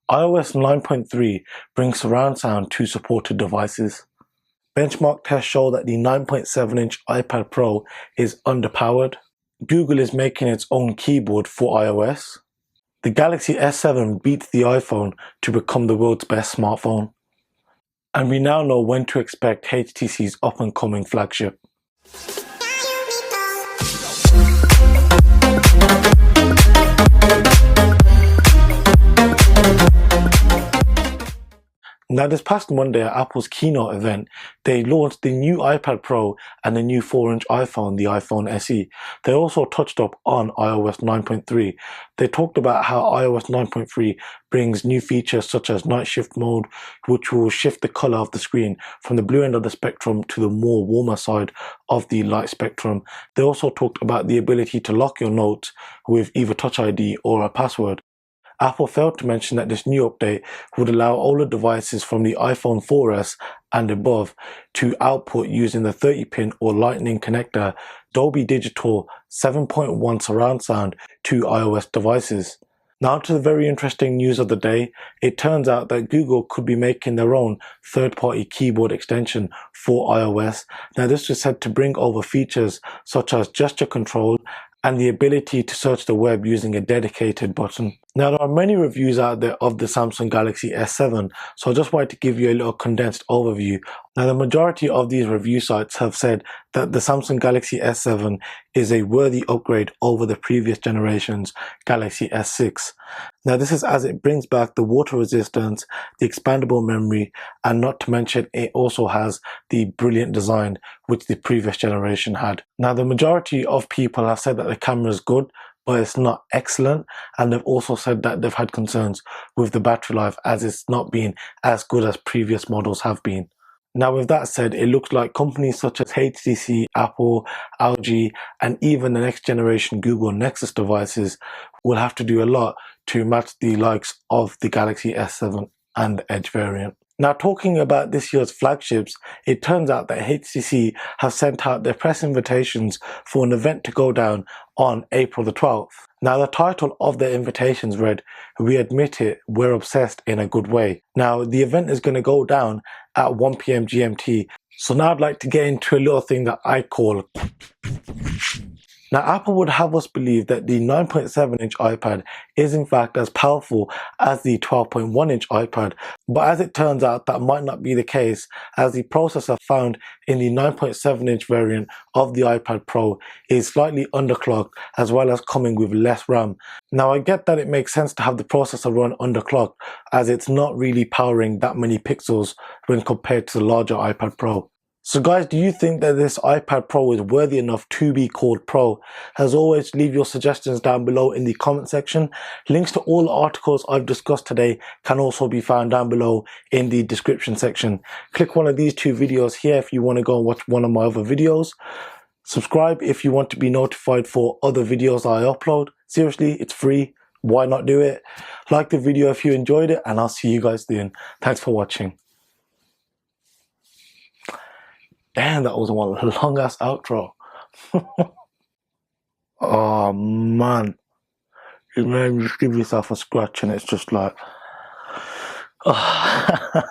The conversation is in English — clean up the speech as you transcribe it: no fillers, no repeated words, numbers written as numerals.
iOS 9.3 brings surround sound to supported devices. Benchmark tests show that the 9.7-inch iPad Pro is underpowered. Google is making its own keyboard for iOS. The Galaxy S7 beats the iPhone to become the world's best smartphone. And we now know when to expect HTC's up-and-coming flagship. Now, this past Monday at Apple's keynote event, they launched the new iPad Pro and the new 4-inch iPhone, the iPhone SE. They also touched up on iOS 9.3. They talked about how iOS 9.3 brings new features such as night shift mode, which will shift the color of the screen from the blue end of the spectrum to the more warmer side of the light spectrum. They also talked about the ability to lock your notes with either Touch ID or a password. Apple failed to mention that this new update would allow older devices from the iPhone 4S and above to output using the 30-pin or Lightning connector Dolby Digital 7.1 surround sound to iOS devices. Now to the very interesting news of the day. It turns out that Google could be making their own third-party keyboard extension for iOS. Now this is said to bring over features such as gesture control and the ability to search the web using a dedicated button. Now there are many reviews out there of the Samsung Galaxy S7, so I just wanted to give you a little condensed overview. Now the majority of these review sites have said that the Samsung Galaxy S7 is a worthy upgrade over the previous generation's Galaxy S6. Now this is as it brings back the water resistance, the expandable memory, and not to mention it also has the brilliant design which the previous generation had. Now the majority of people have said that the camera is good, but it's not excellent, and they've also said that they've had concerns with the battery life as it's not been as good as previous models have been. Now with that said, it looks like companies such as HTC, Apple, LG, and even the next generation Google Nexus devices will have to do a lot to match the likes of the Galaxy S7 and the Edge variant. Now talking about this year's flagships, it turns out that HTC have sent out their press invitations for an event to go down on April the 12th. Now the title of their invitations read, "We admit it, we're obsessed in a good way." Now the event is going to go down at 1 PM GMT. So now I'd like to get into a little thing that I call. Now Apple would have us believe that the 9.7-inch iPad is in fact as powerful as the 12.1-inch iPad, but as it turns out that might not be the case, as the processor found in the 9.7-inch variant of the iPad Pro is slightly underclocked as well as coming with less RAM. Now I get that it makes sense to have the processor run underclocked as it's not really powering that many pixels when compared to the larger iPad Pro. So guys, do you think that this iPad Pro is worthy enough to be called Pro? As always, leave your suggestions down below in the comment section. Links to all the articles I've discussed today can also be found down below in the description section. Click one of these two videos here if you want to go and watch one of my other videos. Subscribe if you want to be notified for other videos I upload. Seriously, it's free. Why not do it? Like the video if you enjoyed it, and I'll see you guys soon. Thanks for watching. Damn, that was one long ass outro. Oh man, you may just give yourself a scratch and it's just like, oh.